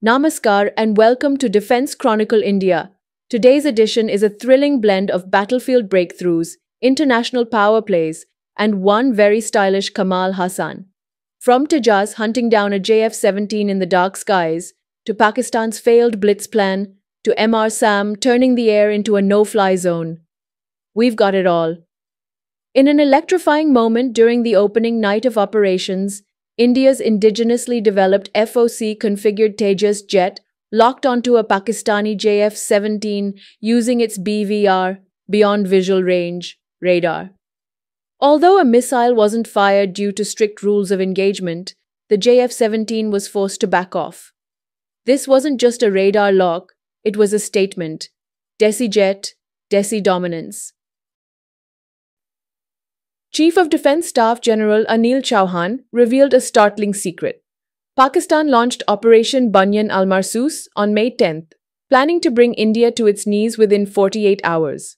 Namaskar and welcome to Defense Chronicle India. Today's edition is a thrilling blend of battlefield breakthroughs, international power plays, and one very stylish Kamal Hassan. From Tejas hunting down a JF-17 in the dark skies, to Pakistan's failed blitz plan, to MR Sam turning the air into a no-fly zone. We've got it all. In an electrifying moment during the opening night of operations, India's indigenously developed FOC-configured Tejas jet locked onto a Pakistani JF-17 using its BVR, Beyond Visual Range, radar. Although a missile wasn't fired due to strict rules of engagement, the JF-17 was forced to back off. This wasn't just a radar lock, it was a statement. Desi jet, Desi dominance. Chief of Defense Staff General Anil Chauhan revealed a startling secret. Pakistan launched Operation Banyan al-Marsus on May 10th, planning to bring India to its knees within 48 hours.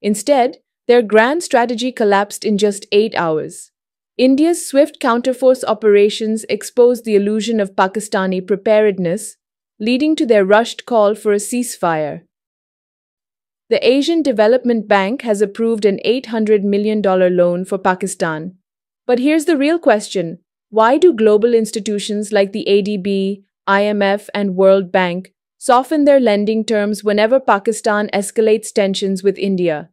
Instead, their grand strategy collapsed in just 8 hours. India's swift counterforce operations exposed the illusion of Pakistani preparedness, leading to their rushed call for a ceasefire. The Asian Development Bank has approved an $800 million loan for Pakistan. But here's the real question. Why do global institutions like the ADB, IMF, and World Bank soften their lending terms whenever Pakistan escalates tensions with India?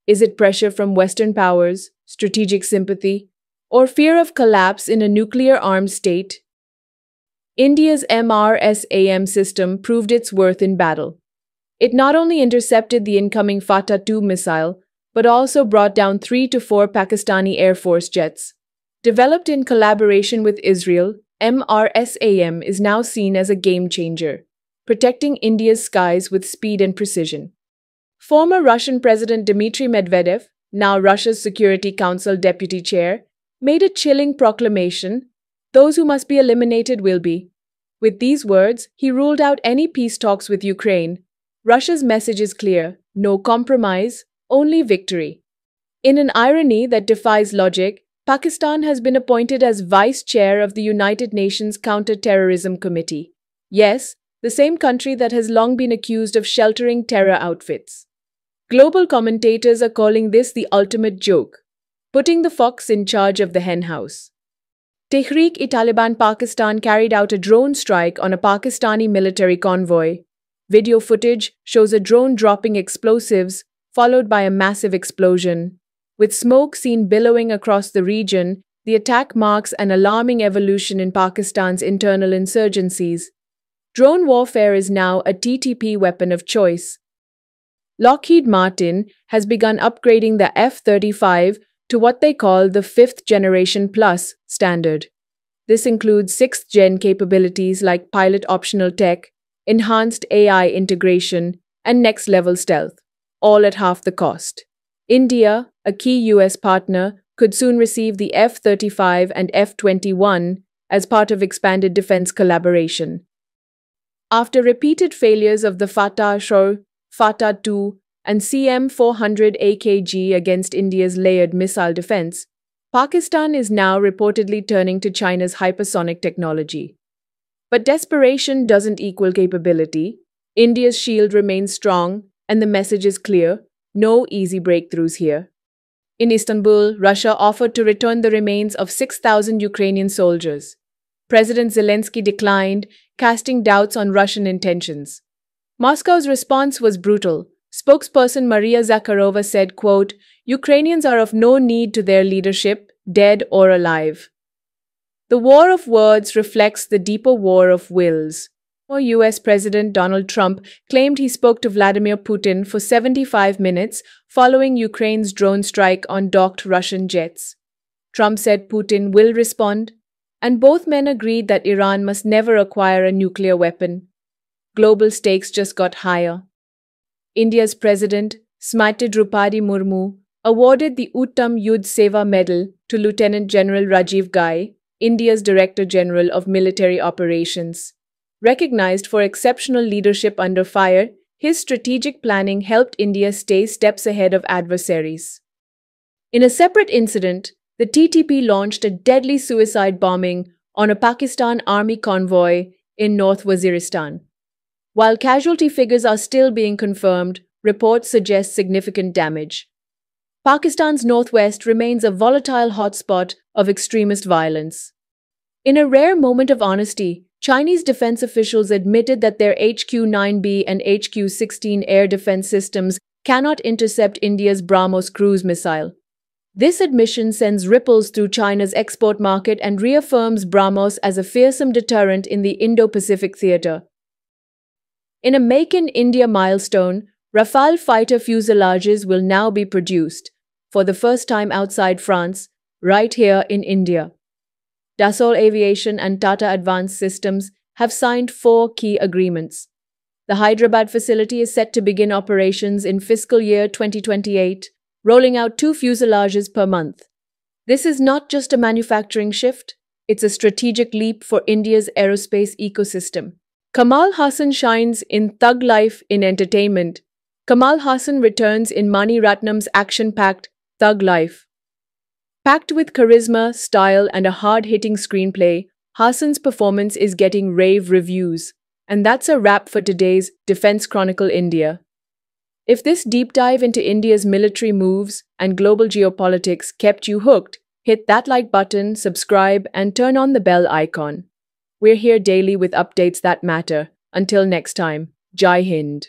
Is it pressure from Western powers, strategic sympathy, or fear of collapse in a nuclear-armed state? India's MRSAM system proved its worth in battle. It not only intercepted the incoming Fateh-2 missile, but also brought down 3 to 4 Pakistani Air Force jets. Developed in collaboration with Israel, MRSAM is now seen as a game-changer, protecting India's skies with speed and precision. Former Russian President Dmitry Medvedev, now Russia's Security Council Deputy Chair, made a chilling proclamation: "Those who must be eliminated will be." With these words, he ruled out any peace talks with Ukraine. Russia's message is clear: no compromise, only victory. In an irony that defies logic, Pakistan has been appointed as Vice Chair of the United Nations Counter-Terrorism Committee. Yes, the same country that has long been accused of sheltering terror outfits. Global commentators are calling this the ultimate joke, putting the fox in charge of the henhouse. Tehreek-e-Taliban Pakistan carried out a drone strike on a Pakistani military convoy. Video footage shows a drone dropping explosives, followed by a massive explosion. With smoke seen billowing across the region, the attack marks an alarming evolution in Pakistan's internal insurgencies. Drone warfare is now a TTP weapon of choice. Lockheed Martin has begun upgrading the F-35 to what they call the 5th Generation Plus standard. This includes 6th Gen capabilities like pilot optional tech, enhanced AI integration, and next-level stealth, all at half the cost. India, a key US partner, could soon receive the F-35 and F-21 as part of expanded defense collaboration. After repeated failures of the Fateh-2, Fateh-2, and CM-400 AKG against India's layered missile defense, Pakistan is now reportedly turning to China's hypersonic technology. But desperation doesn't equal capability. India's shield remains strong, and the message is clear: no easy breakthroughs here. In Istanbul, Russia offered to return the remains of 6,000 Ukrainian soldiers. President Zelensky declined, casting doubts on Russian intentions. Moscow's response was brutal. Spokesperson Maria Zakharova said, quote, "Ukrainians are of no need to their leadership, dead or alive." The war of words reflects the deeper war of wills. US President Donald Trump claimed he spoke to Vladimir Putin for 75 minutes following Ukraine's drone strike on docked Russian jets. Trump said Putin will respond, and both men agreed that Iran must never acquire a nuclear weapon. Global stakes just got higher. India's President, Srimati Draupadi Murmu, awarded the Uttam Yudh Seva Medal to Lieutenant General Rajiv Ghai, India's Director General of Military Operations. Recognized for exceptional leadership under fire, his strategic planning helped India stay steps ahead of adversaries. In a separate incident, the TTP launched a deadly suicide bombing on a Pakistan Army convoy in North Waziristan. While casualty figures are still being confirmed, reports suggest significant damage. Pakistan's northwest remains a volatile hotspot of extremist violence. In a rare moment of honesty, Chinese defense officials admitted that their HQ-9B and HQ-16 air defense systems cannot intercept India's BrahMos cruise missile. This admission sends ripples through China's export market and reaffirms BrahMos as a fearsome deterrent in the Indo-Pacific theater. In a Make in India milestone, Rafale fighter fuselages will now be produced, for the first time outside France, right here in India. Dassault Aviation and Tata Advanced Systems have signed 4 key agreements. The Hyderabad facility is set to begin operations in fiscal year 2028, rolling out 2 fuselages per month. This is not just a manufacturing shift, it's a strategic leap for India's aerospace ecosystem. Kamal Haasan shines in Thug Life in entertainment. Kamal Haasan returns in Mani Ratnam's action-packed Thug Life. Packed with charisma, style, and a hard-hitting screenplay, Haasan's performance is getting rave reviews. And that's a wrap for today's Defense Chronicle India. If this deep dive into India's military moves and global geopolitics kept you hooked, hit that like button, subscribe, and turn on the bell icon. We're here daily with updates that matter. Until next time, Jai Hind.